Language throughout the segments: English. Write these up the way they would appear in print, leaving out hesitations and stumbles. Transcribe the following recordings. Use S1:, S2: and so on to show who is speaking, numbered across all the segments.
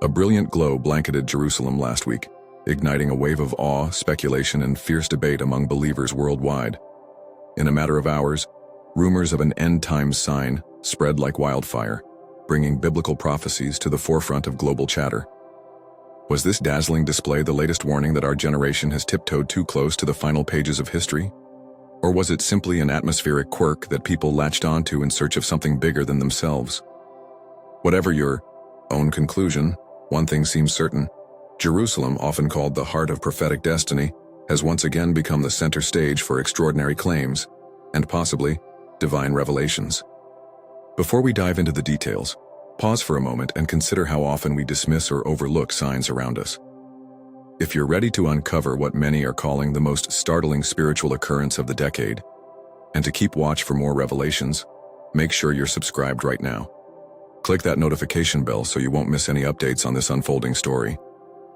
S1: A brilliant glow blanketed Jerusalem last week, igniting a wave of awe, speculation, and fierce debate among believers worldwide. In a matter of hours, rumors of an end-times sign spread like wildfire, bringing biblical prophecies to the forefront of global chatter. Was this dazzling display the latest warning that our generation has tiptoed too close to the final pages of history? Or was it simply an atmospheric quirk that people latched onto in search of something bigger than themselves? Whatever your own conclusion, one thing seems certain: Jerusalem, often called the heart of prophetic destiny, has once again become the center stage for extraordinary claims, and possibly divine revelations. Before we dive into the details, pause for a moment and consider how often we dismiss or overlook signs around us. If you're ready to uncover what many are calling the most startling spiritual occurrence of the decade, and to keep watch for more revelations, make sure you're subscribed right now. Click that notification bell so you won't miss any updates on this unfolding story.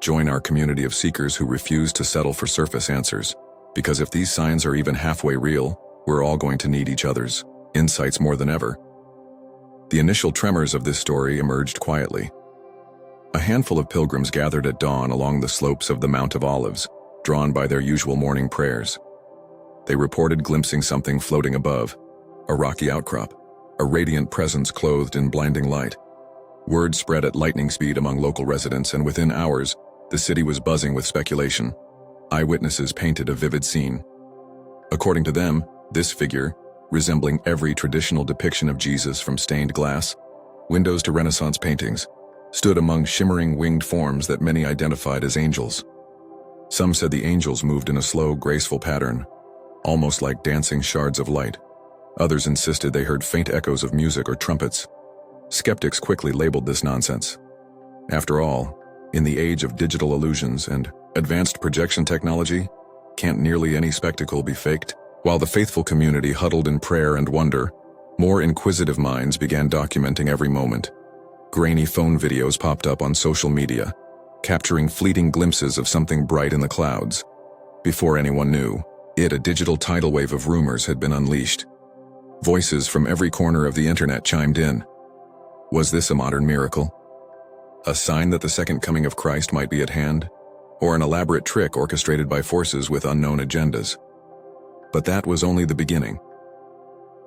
S1: Join our community of seekers who refuse to settle for surface answers, because if these signs are even halfway real, we're all going to need each other's insights more than ever. The initial tremors of this story emerged quietly. A handful of pilgrims gathered at dawn along the slopes of the Mount of Olives, drawn by their usual morning prayers. They reported glimpsing something floating above, a rocky outcrop, a radiant presence clothed in blinding light. Word spread at lightning speed among local residents, and within hours, the city was buzzing with speculation. Eyewitnesses painted a vivid scene. According to them, this figure, resembling every traditional depiction of Jesus from stained glass, windows to Renaissance paintings, stood among shimmering winged forms that many identified as angels. Some said the angels moved in a slow, graceful pattern, almost like dancing shards of light. Others insisted they heard faint echoes of music or trumpets. Skeptics quickly labeled this nonsense. After all, in the age of digital illusions and advanced projection technology, can't nearly any spectacle be faked? While the faithful community huddled in prayer and wonder, more inquisitive minds began documenting every moment. Grainy phone videos popped up on social media, capturing fleeting glimpses of something bright in the clouds. Before anyone knew it, a digital tidal wave of rumors had been unleashed. Voices from every corner of the internet chimed in. Was this a modern miracle? A sign that the second coming of Christ might be at hand? Or an elaborate trick orchestrated by forces with unknown agendas? But that was only the beginning.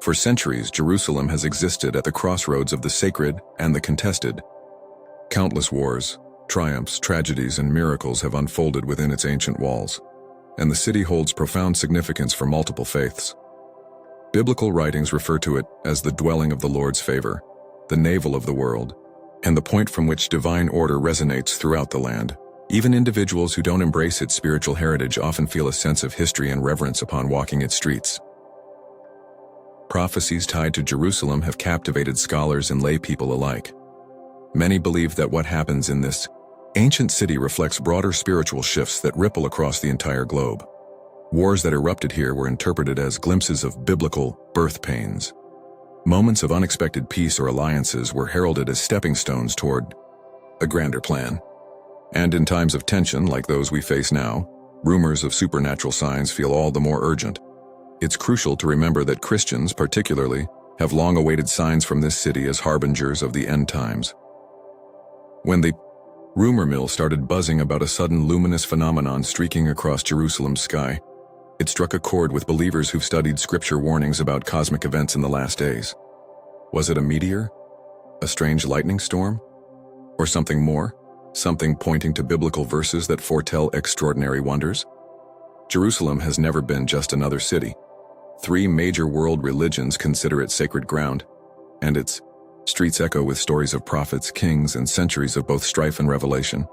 S1: For centuries, Jerusalem has existed at the crossroads of the sacred and the contested. Countless wars, triumphs, tragedies, and miracles have unfolded within its ancient walls, and the city holds profound significance for multiple faiths. Biblical writings refer to it as the dwelling of the Lord's favor, the navel of the world, and the point from which divine order resonates throughout the land. Even individuals who don't embrace its spiritual heritage often feel a sense of history and reverence upon walking its streets. Prophecies tied to Jerusalem have captivated scholars and lay people alike. Many believe that what happens in this ancient city reflects broader spiritual shifts that ripple across the entire globe. Wars that erupted here were interpreted as glimpses of biblical birth pains. Moments of unexpected peace or alliances were heralded as stepping stones toward a grander plan. And in times of tension like those we face now, rumors of supernatural signs feel all the more urgent. It's crucial to remember that Christians, particularly, have long awaited signs from this city as harbingers of the end times. When the rumor mill started buzzing about a sudden luminous phenomenon streaking across Jerusalem's sky, it struck a chord with believers who've studied scripture warnings about cosmic events in the last days. Was it a meteor? A strange lightning storm? Or something more? Something pointing to biblical verses that foretell extraordinary wonders? Jerusalem has never been just another city. 3 major world religions consider it sacred ground, and its streets echo with stories of prophets, kings, and centuries of both strife and revelation.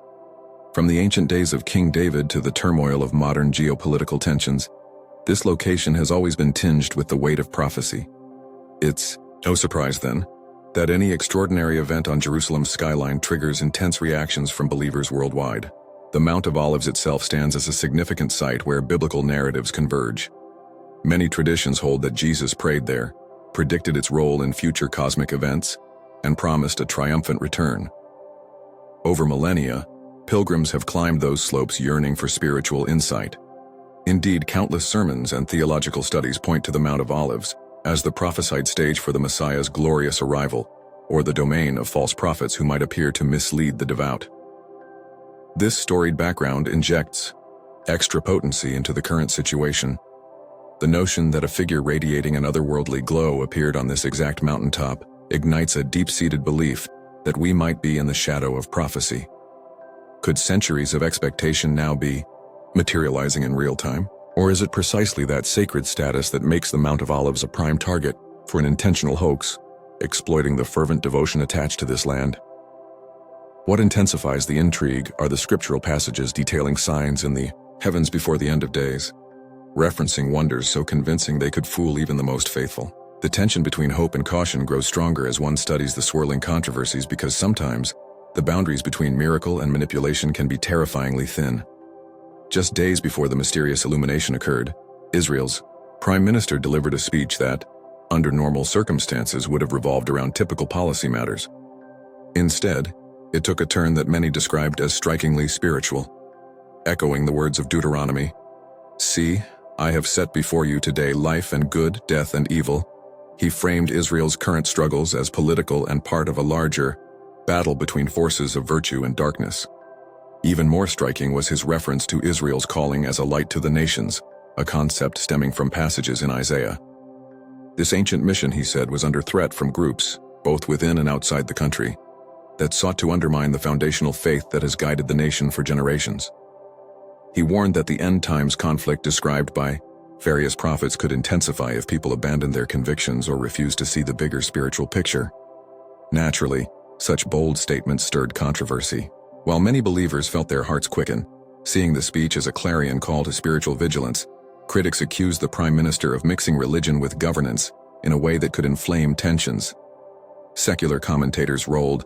S1: From the ancient days of King David to the turmoil of modern geopolitical tensions, this location has always been tinged with the weight of prophecy. It's no surprise, then, that any extraordinary event on Jerusalem's skyline triggers intense reactions from believers worldwide. The Mount of Olives itself stands as a significant site where biblical narratives converge. Many traditions hold that Jesus prayed there, predicted its role in future cosmic events, and promised a triumphant return. Over millennia, pilgrims have climbed those slopes yearning for spiritual insight. Indeed, countless sermons and theological studies point to the Mount of Olives as the prophesied stage for the Messiah's glorious arrival, or the domain of false prophets who might appear to mislead the devout. This storied background injects extra potency into the current situation. The notion that a figure radiating an otherworldly glow appeared on this exact mountaintop ignites a deep-seated belief that we might be in the shadow of prophecy. Could centuries of expectation now be materializing in real time? Or is it precisely that sacred status that makes the Mount of Olives a prime target for an intentional hoax, exploiting the fervent devotion attached to this land? What intensifies the intrigue are the scriptural passages detailing signs in the heavens before the end of days, referencing wonders so convincing they could fool even the most faithful. The tension between hope and caution grows stronger as one studies the swirling controversies, because sometimes the boundaries between miracle and manipulation can be terrifyingly thin. Just days before the mysterious illumination occurred, Israel's prime minister delivered a speech that, under normal circumstances, would have revolved around typical policy matters. Instead, it took a turn that many described as strikingly spiritual. Echoing the words of Deuteronomy, "See, I have set before you today life and good, death and evil," he framed Israel's current struggles as political and part of a larger battle between forces of virtue and darkness. Even more striking was his reference to Israel's calling as a light to the nations, a concept stemming from passages in Isaiah. This ancient mission, he said, was under threat from groups, both within and outside the country, that sought to undermine the foundational faith that has guided the nation for generations. He warned that the end-times conflict described by various prophets could intensify if people abandoned their convictions or refused to see the bigger spiritual picture. Naturally, such bold statements stirred controversy. While many believers felt their hearts quicken, seeing the speech as a clarion call to spiritual vigilance, critics accused the prime minister of mixing religion with governance in a way that could inflame tensions. Secular commentators rolled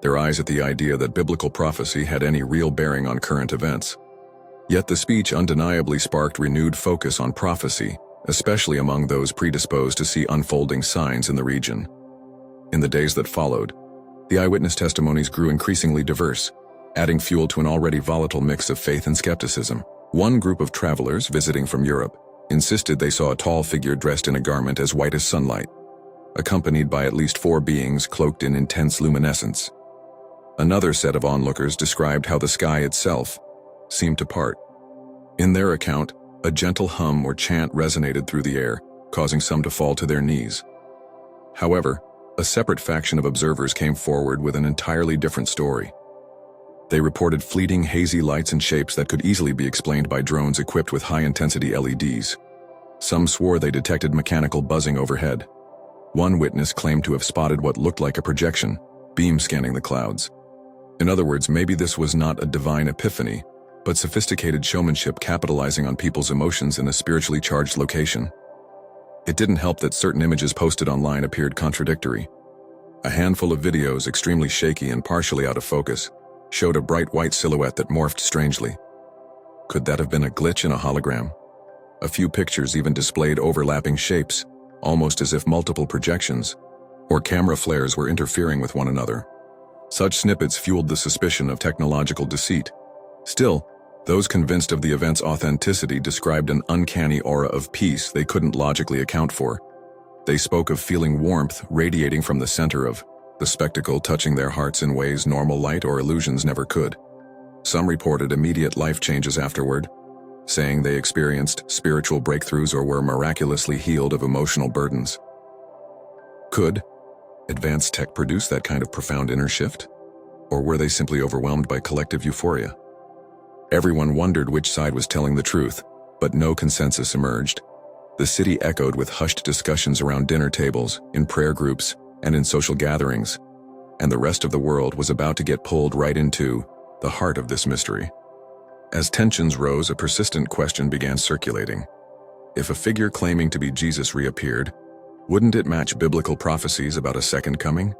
S1: their eyes at the idea that biblical prophecy had any real bearing on current events. Yet the speech undeniably sparked renewed focus on prophecy, especially among those predisposed to see unfolding signs in the region. In the days that followed, the eyewitness testimonies grew increasingly diverse, adding fuel to an already volatile mix of faith and skepticism. One group of travelers visiting from Europe insisted they saw a tall figure dressed in a garment as white as sunlight, accompanied by at least 4 beings cloaked in intense luminescence. Another set of onlookers described how the sky itself seemed to part. In their account, a gentle hum or chant resonated through the air, causing some to fall to their knees. However, a separate faction of observers came forward with an entirely different story. They reported fleeting hazy lights and shapes that could easily be explained by drones equipped with high-intensity LEDs. Some swore they detected mechanical buzzing overhead. One witness claimed to have spotted what looked like a projection beam scanning the clouds. In other words, maybe this was not a divine epiphany, but sophisticated showmanship capitalizing on people's emotions in a spiritually charged location. It didn't help that certain images posted online appeared contradictory. A handful of videos, extremely shaky and partially out of focus, showed a bright white silhouette that morphed strangely. Could that have been a glitch in a hologram? A few pictures even displayed overlapping shapes, almost as if multiple projections or camera flares were interfering with one another. Such snippets fueled the suspicion of technological deceit. Still, those convinced of the event's authenticity described an uncanny aura of peace they couldn't logically account for. They spoke of feeling warmth radiating from the center of the spectacle, touching their hearts in ways normal light or illusions never could. Some reported immediate life changes afterward, saying they experienced spiritual breakthroughs or were miraculously healed of emotional burdens. Could advanced tech produce that kind of profound inner shift? Or were they simply overwhelmed by collective euphoria? Everyone wondered which side was telling the truth, but no consensus emerged. The city echoed with hushed discussions around dinner tables, in prayer groups, and in social gatherings, and the rest of the world was about to get pulled right into the heart of this mystery. As tensions rose, a persistent question began circulating. If a figure claiming to be Jesus reappeared, wouldn't it match biblical prophecies about a second coming?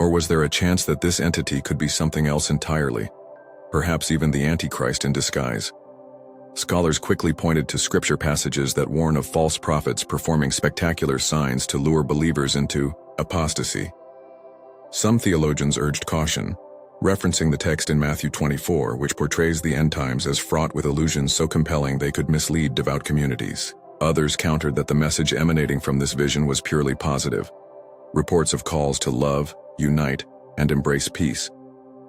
S1: Or was there a chance that this entity could be something else entirely, perhaps even the Antichrist in disguise? Scholars quickly pointed to scripture passages that warn of false prophets performing spectacular signs to lure believers into apostasy. Some theologians urged caution, referencing the text in Matthew 24, which portrays the end times as fraught with illusions so compelling they could mislead devout communities. Others countered that the message emanating from this vision was purely positive. Reports of calls to love, unite, and embrace peace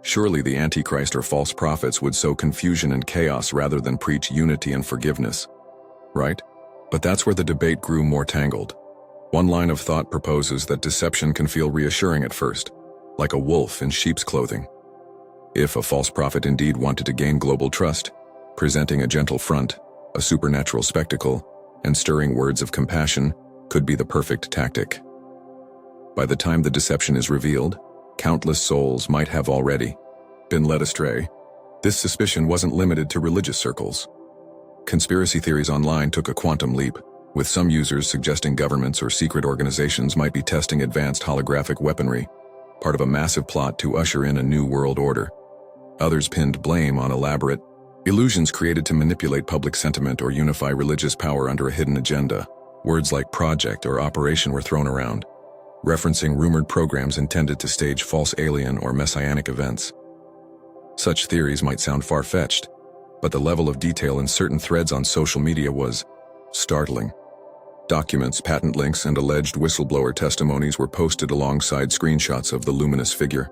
S1: Surely the Antichrist or false prophets would sow confusion and chaos rather than preach unity and forgiveness, right? But that's where the debate grew more tangled. One line of thought proposes that deception can feel reassuring at first, like a wolf in sheep's clothing. If a false prophet indeed wanted to gain global trust, presenting a gentle front, a supernatural spectacle, and stirring words of compassion could be the perfect tactic. By the time the deception is revealed, countless souls might have already been led astray. This suspicion wasn't limited to religious circles. Conspiracy theories online took a quantum leap, with some users suggesting governments or secret organizations might be testing advanced holographic weaponry, part of a massive plot to usher in a new world order. Others pinned blame on elaborate illusions created to manipulate public sentiment or unify religious power under a hidden agenda. Words like project or operation were thrown around, referencing rumored programs intended to stage false alien or messianic events. Such theories might sound far-fetched, but the level of detail in certain threads on social media was startling. Documents, patent links, and alleged whistleblower testimonies were posted alongside screenshots of the luminous figure.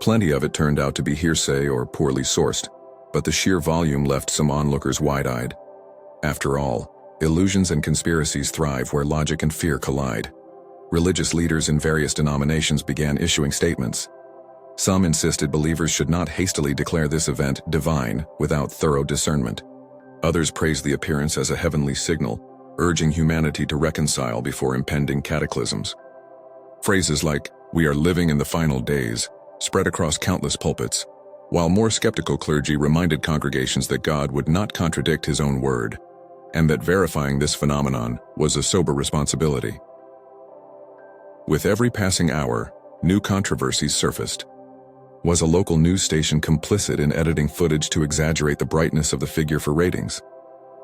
S1: Plenty of it turned out to be hearsay or poorly sourced, but the sheer volume left some onlookers wide-eyed. After all, illusions and conspiracies thrive where logic and fear collide. Religious leaders in various denominations began issuing statements. Some insisted believers should not hastily declare this event divine without thorough discernment. Others praised the appearance as a heavenly signal, urging humanity to reconcile before impending cataclysms. Phrases like, "We are living in the final days," spread across countless pulpits, while more skeptical clergy reminded congregations that God would not contradict his own word, and that verifying this phenomenon was a sober responsibility. With every passing hour, new controversies surfaced. Was a local news station complicit in editing footage to exaggerate the brightness of the figure for ratings?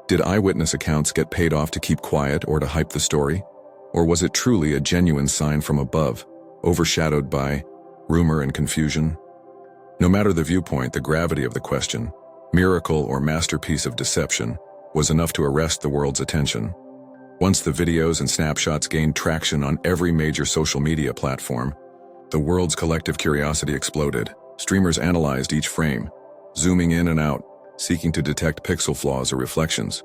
S1: Did eyewitness accounts get paid off to keep quiet or to hype the story? Or was it truly a genuine sign from above, overshadowed by rumor and confusion? No matter the viewpoint, the gravity of the question, miracle or masterpiece of deception, was enough to arrest the world's attention. Once the videos and snapshots gained traction on every major social media platform, the world's collective curiosity exploded. Streamers analyzed each frame, zooming in and out, seeking to detect pixel flaws or reflections.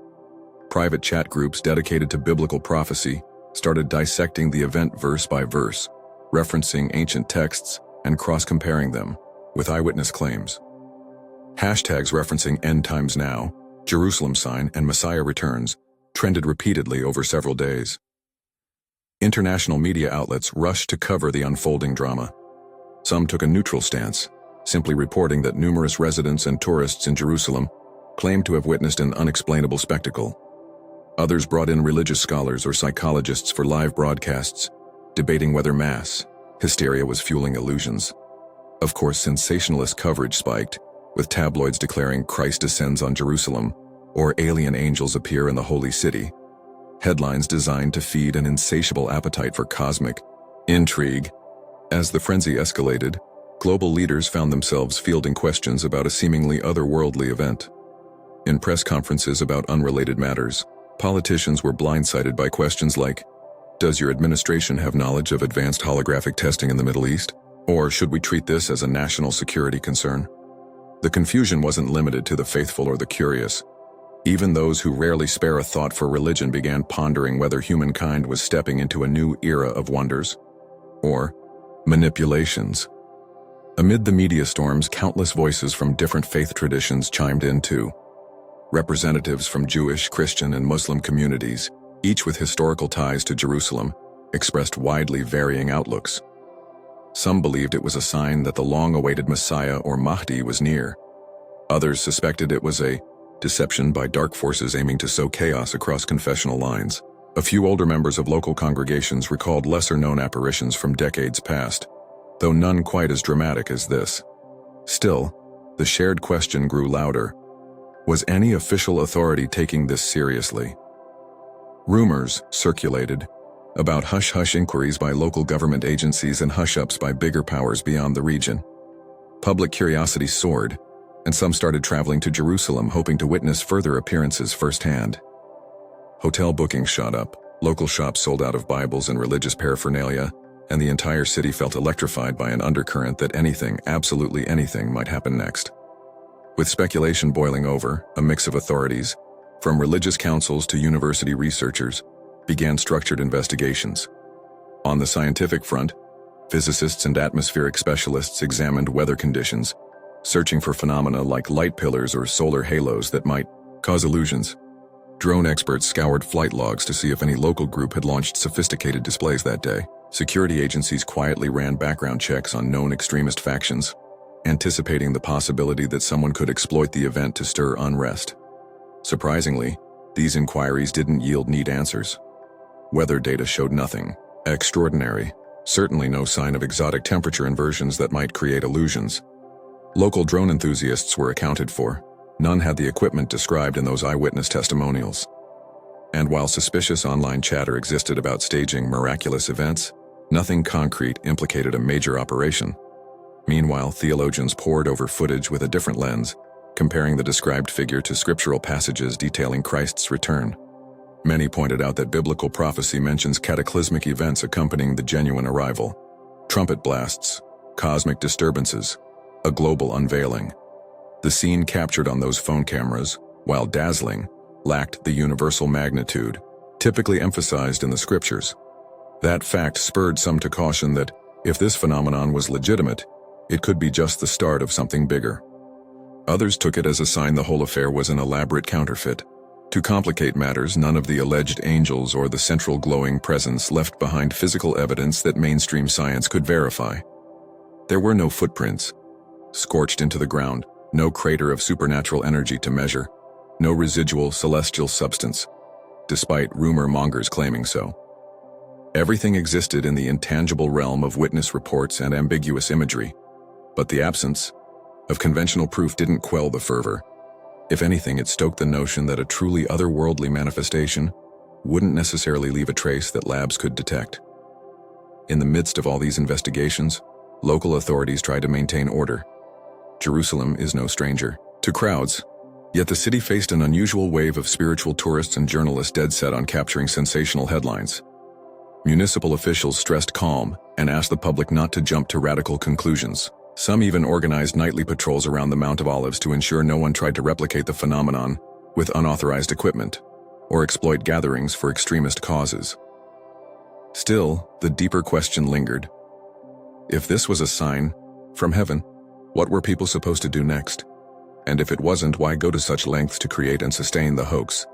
S1: Private chat groups dedicated to biblical prophecy started dissecting the event verse by verse, referencing ancient texts and cross-comparing them with eyewitness claims. Hashtags referencing "End Times Now," "Jerusalem Sign," and "Messiah Returns" trended repeatedly over several days. International media outlets rushed to cover the unfolding drama. Some took a neutral stance, simply reporting that numerous residents and tourists in Jerusalem claimed to have witnessed an unexplainable spectacle. Others brought in religious scholars or psychologists for live broadcasts, debating whether mass hysteria was fueling illusions. Of course, sensationalist coverage spiked, with tabloids declaring Christ descends on Jerusalem or alien angels appear in the Holy City. Headlines designed to feed an insatiable appetite for cosmic intrigue. As the frenzy escalated, global leaders found themselves fielding questions about a seemingly otherworldly event. In press conferences about unrelated matters, politicians were blindsided by questions like, "Does your administration have knowledge of advanced holographic testing in the Middle East? Or should we treat this as a national security concern?" The confusion wasn't limited to the faithful or the curious. Even those who rarely spare a thought for religion began pondering whether humankind was stepping into a new era of wonders or manipulations. Amid the media storms, countless voices from different faith traditions chimed in too. Representatives from Jewish, Christian, and Muslim communities, each with historical ties to Jerusalem, expressed widely varying outlooks. Some believed it was a sign that the long-awaited Messiah or Mahdi was near. Others suspected it was a deception by dark forces aiming to sow chaos across confessional lines. A few older members of local congregations recalled lesser-known apparitions from decades past, though none quite as dramatic as this. Still, the shared question grew louder. Was any official authority taking this seriously? Rumors circulated about hush-hush inquiries by local government agencies and hush-ups by bigger powers beyond the region. Public curiosity soared, and some started traveling to Jerusalem hoping to witness further appearances firsthand. Hotel bookings shot up, local shops sold out of Bibles and religious paraphernalia, and the entire city felt electrified by an undercurrent that anything, absolutely anything, might happen next. With speculation boiling over, a mix of authorities, from religious councils to university researchers, began structured investigations. On the scientific front, physicists and atmospheric specialists examined weather conditions, searching for phenomena like light pillars or solar halos that might cause illusions. Drone experts scoured flight logs to see if any local group had launched sophisticated displays that day. Security agencies quietly ran background checks on known extremist factions, anticipating the possibility that someone could exploit the event to stir unrest. Surprisingly, these inquiries didn't yield neat answers. Weather data showed nothing extraordinary, certainly no sign of exotic temperature inversions that might create illusions. Local drone enthusiasts were accounted for. None had the equipment described in those eyewitness testimonials. And while suspicious online chatter existed about staging miraculous events, nothing concrete implicated a major operation. Meanwhile, theologians pored over footage with a different lens, comparing the described figure to scriptural passages detailing Christ's return. Many pointed out that biblical prophecy mentions cataclysmic events accompanying the genuine arrival: trumpet blasts, cosmic disturbances, a global unveiling. The scene captured on those phone cameras, while dazzling, lacked the universal magnitude typically emphasized in the scriptures. That fact spurred some to caution that, if this phenomenon was legitimate, it could be just the start of something bigger. Others took it as a sign the whole affair was an elaborate counterfeit. To complicate matters, none of the alleged angels or the central glowing presence left behind physical evidence that mainstream science could verify. There were no footprints, scorched into the ground, no crater of supernatural energy to measure, no residual celestial substance, despite rumor mongers claiming so. Everything existed in the intangible realm of witness reports and ambiguous imagery, but the absence of conventional proof didn't quell the fervor. If anything, it stoked the notion that a truly otherworldly manifestation wouldn't necessarily leave a trace that labs could detect. In the midst of all these investigations, local authorities tried to maintain order. Jerusalem is no stranger to crowds, yet the city faced an unusual wave of spiritual tourists and journalists dead set on capturing sensational headlines. Municipal officials stressed calm and asked the public not to jump to radical conclusions. Some even organized nightly patrols around the Mount of Olives to ensure no one tried to replicate the phenomenon with unauthorized equipment or exploit gatherings for extremist causes. Still, the deeper question lingered. If this was a sign from heaven, what were people supposed to do next? And if it wasn't, why go to such lengths to create and sustain the hoax?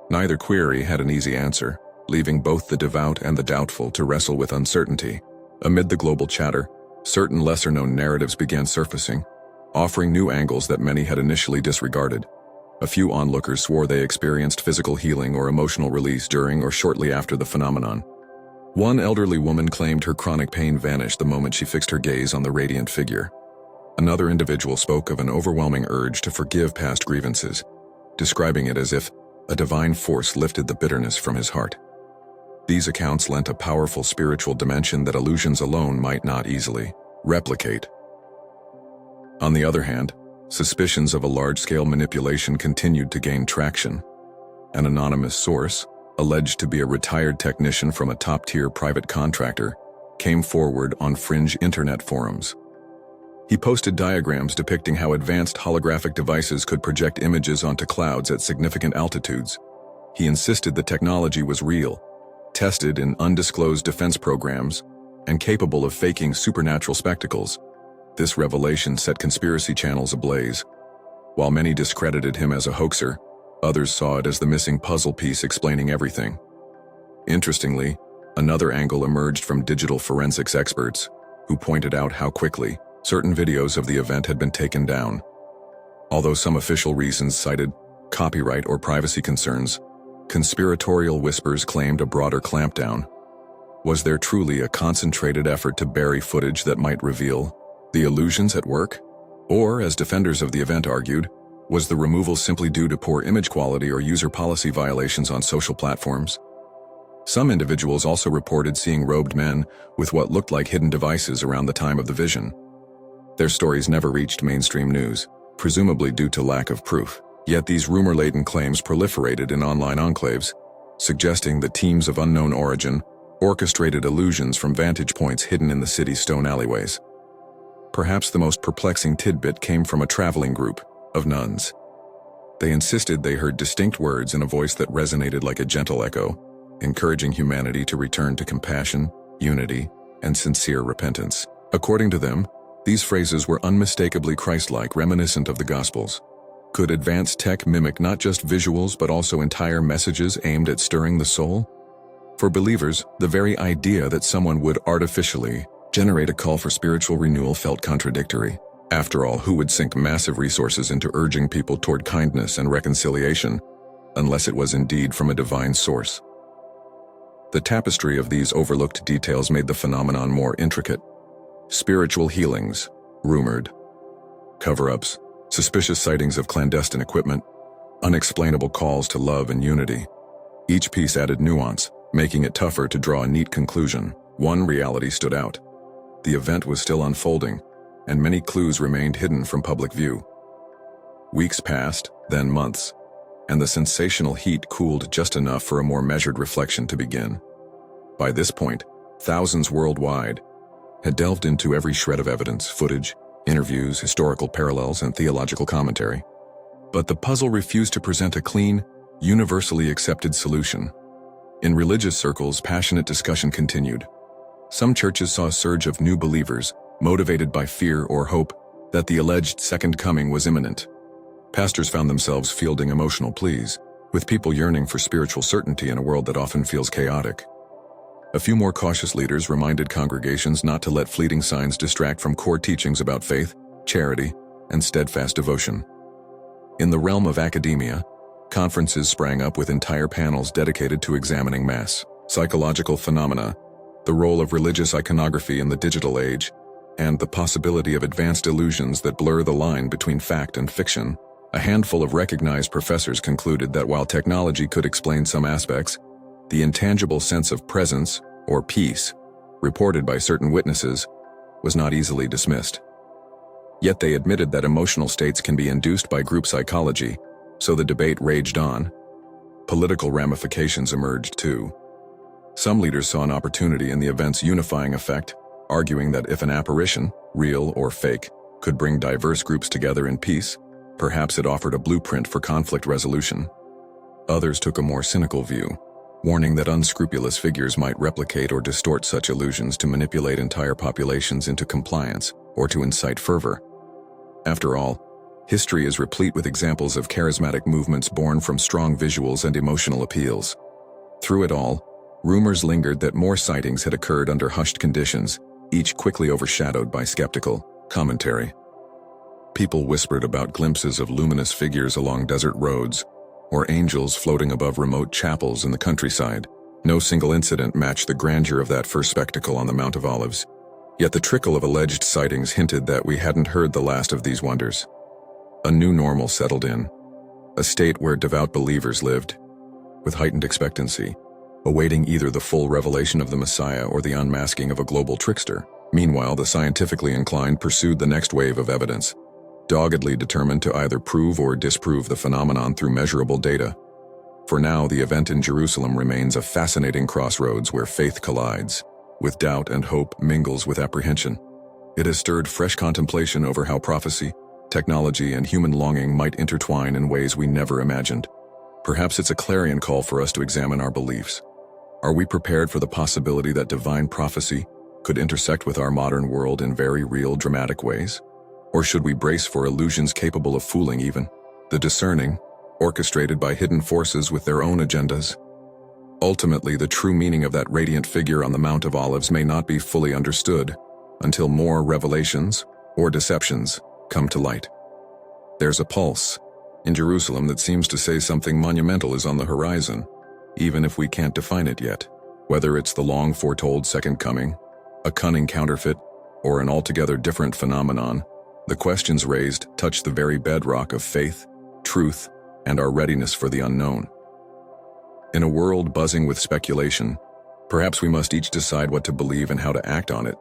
S1: Neither query had an easy answer, leaving both the devout and the doubtful to wrestle with uncertainty. Amid the global chatter, certain lesser-known narratives began surfacing, offering new angles that many had initially disregarded. A few onlookers swore they experienced physical healing or emotional release during or shortly after the phenomenon. One elderly woman claimed her chronic pain vanished the moment she fixed her gaze on the radiant figure. Another individual spoke of an overwhelming urge to forgive past grievances, describing it as if a divine force lifted the bitterness from his heart. These accounts lent a powerful spiritual dimension that illusions alone might not easily replicate. On the other hand, suspicions of a large-scale manipulation continued to gain traction. An anonymous source, alleged to be a retired technician from a top-tier private contractor, came forward on fringe internet forums. He posted diagrams depicting how advanced holographic devices could project images onto clouds at significant altitudes. He insisted the technology was real, tested in undisclosed defense programs, and capable of faking supernatural spectacles. This revelation set conspiracy channels ablaze. While many discredited him as a hoaxer, others saw it as the missing puzzle piece explaining everything. Interestingly, another angle emerged from digital forensics experts, who pointed out how quickly certain videos of the event had been taken down. Although some official reasons cited copyright or privacy concerns, conspiratorial whispers claimed a broader clampdown. Was there truly a concentrated effort to bury footage that might reveal the illusions at work? Or, as defenders of the event argued, was the removal simply due to poor image quality or user policy violations on social platforms? Some individuals also reported seeing robed men with what looked like hidden devices around the time of the vision. Their stories never reached mainstream news, presumably due to lack of proof. Yet these rumor-laden claims proliferated in online enclaves, suggesting that teams of unknown origin orchestrated illusions from vantage points hidden in the city's stone alleyways. Perhaps the most perplexing tidbit came from a traveling group of nuns. They insisted they heard distinct words in a voice that resonated like a gentle echo, encouraging humanity to return to compassion, unity, and sincere repentance. According to them, these phrases were unmistakably Christ-like, reminiscent of the Gospels. Could advanced tech mimic not just visuals but also entire messages aimed at stirring the soul? For believers, the very idea that someone would artificially generate a call for spiritual renewal felt contradictory. After all, who would sink massive resources into urging people toward kindness and reconciliation, unless it was indeed from a divine source? The tapestry of these overlooked details made the phenomenon more intricate. Spiritual healings, rumored. Cover-ups, suspicious sightings of clandestine equipment, unexplainable calls to love and unity. Each piece added nuance, making it tougher to draw a neat conclusion. One reality stood out. The event was still unfolding, and many clues remained hidden from public view. Weeks passed, then months, and the sensational heat cooled just enough for a more measured reflection to begin. By this point, thousands worldwide had delved into every shred of evidence, footage, interviews, historical parallels, and theological commentary. But the puzzle refused to present a clean, universally accepted solution. In religious circles, passionate discussion continued. Some churches saw a surge of new believers, motivated by fear or hope that the alleged second coming was imminent. Pastors found themselves fielding emotional pleas, with people yearning for spiritual certainty in a world that often feels chaotic. A few more cautious leaders reminded congregations not to let fleeting signs distract from core teachings about faith, charity, and steadfast devotion. In the realm of academia, conferences sprang up with entire panels dedicated to examining mass psychological phenomena, the role of religious iconography in the digital age, and the possibility of advanced illusions that blur the line between fact and fiction. A handful of recognized professors concluded that while technology could explain some aspects, the intangible sense of presence, or peace, reported by certain witnesses, was not easily dismissed. Yet they admitted that emotional states can be induced by group psychology, so the debate raged on. Political ramifications emerged too. Some leaders saw an opportunity in the event's unifying effect, arguing that if an apparition, real or fake, could bring diverse groups together in peace, perhaps it offered a blueprint for conflict resolution. Others took a more cynical view, warning that unscrupulous figures might replicate or distort such illusions to manipulate entire populations into compliance or to incite fervor. After all, history is replete with examples of charismatic movements born from strong visuals and emotional appeals. Through it all, rumors lingered that more sightings had occurred under hushed conditions, each quickly overshadowed by skeptical commentary. People whispered about glimpses of luminous figures along desert roads, or angels floating above remote chapels in the countryside. No single incident matched the grandeur of that first spectacle on the Mount of Olives. Yet the trickle of alleged sightings hinted that we hadn't heard the last of these wonders. A new normal settled in, a state where devout believers lived, with heightened expectancy, awaiting either the full revelation of the Messiah or the unmasking of a global trickster. Meanwhile, the scientifically inclined pursued the next wave of evidence, doggedly determined to either prove or disprove the phenomenon through measurable data. For now, the event in Jerusalem remains a fascinating crossroads where faith collides, with doubt and hope mingles with apprehension. It has stirred fresh contemplation over how prophecy, technology, and human longing might intertwine in ways we never imagined. Perhaps it's a clarion call for us to examine our beliefs. Are we prepared for the possibility that divine prophecy could intersect with our modern world in very real, dramatic ways? Or should we brace for illusions capable of fooling even the discerning, orchestrated by hidden forces with their own agendas? Ultimately, the true meaning of that radiant figure on the Mount of Olives may not be fully understood until more revelations or deceptions come to light. There's a pulse in Jerusalem that seems to say something monumental is on the horizon, even if we can't define it yet. Whether it's the long foretold second coming, a cunning counterfeit, or an altogether different phenomenon, the questions raised touch the very bedrock of faith, truth, and our readiness for the unknown. In a world buzzing with speculation, perhaps we must each decide what to believe and how to act on it.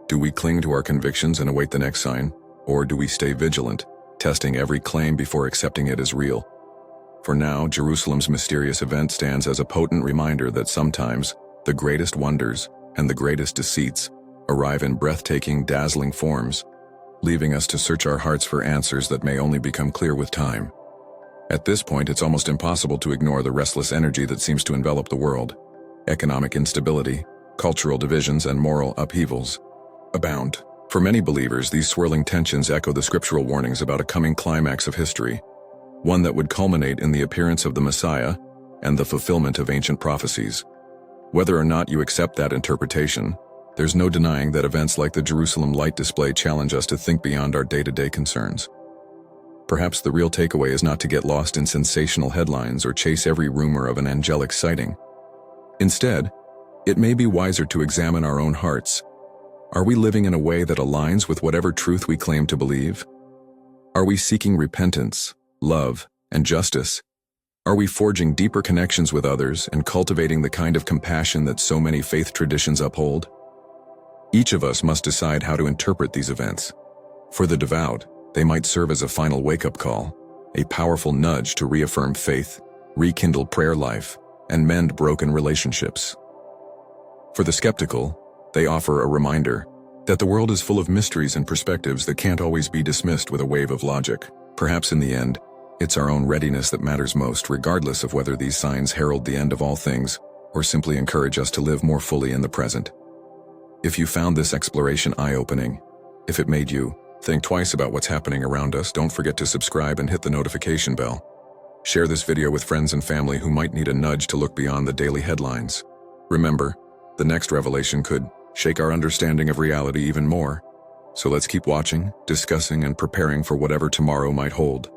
S1: Do we cling to our convictions and await the next sign, or do we stay vigilant, testing every claim before accepting it as real? For now, Jerusalem's mysterious event stands as a potent reminder that sometimes the greatest wonders and the greatest deceits arrive in breathtaking, dazzling forms, leaving us to search our hearts for answers that may only become clear with time. At this point, it's almost impossible to ignore the restless energy that seems to envelop the world. Economic instability, cultural divisions, and moral upheavals abound. For many believers, these swirling tensions echo the scriptural warnings about a coming climax of history, one that would culminate in the appearance of the Messiah and the fulfillment of ancient prophecies. Whether or not you accept that interpretation, there's no denying that events like the Jerusalem light display challenge us to think beyond our day-to-day concerns. Perhaps the real takeaway is not to get lost in sensational headlines or chase every rumor of an angelic sighting. Instead, it may be wiser to examine our own hearts. Are we living in a way that aligns with whatever truth we claim to believe? Are we seeking repentance, love, and justice? Are we forging deeper connections with others and cultivating the kind of compassion that so many faith traditions uphold? Each of us must decide how to interpret these events. For the devout, they might serve as a final wake-up call, a powerful nudge to reaffirm faith, rekindle prayer life, and mend broken relationships. For the skeptical, they offer a reminder that the world is full of mysteries and perspectives that can't always be dismissed with a wave of logic. Perhaps in the end, it's our own readiness that matters most, regardless of whether these signs herald the end of all things or simply encourage us to live more fully in the present. If you found this exploration eye-opening, if it made you think twice about what's happening around us, don't forget to subscribe and hit the notification bell. Share this video with friends and family who might need a nudge to look beyond the daily headlines. Remember, the next revelation could shake our understanding of reality even more. So let's keep watching, discussing, and preparing for whatever tomorrow might hold.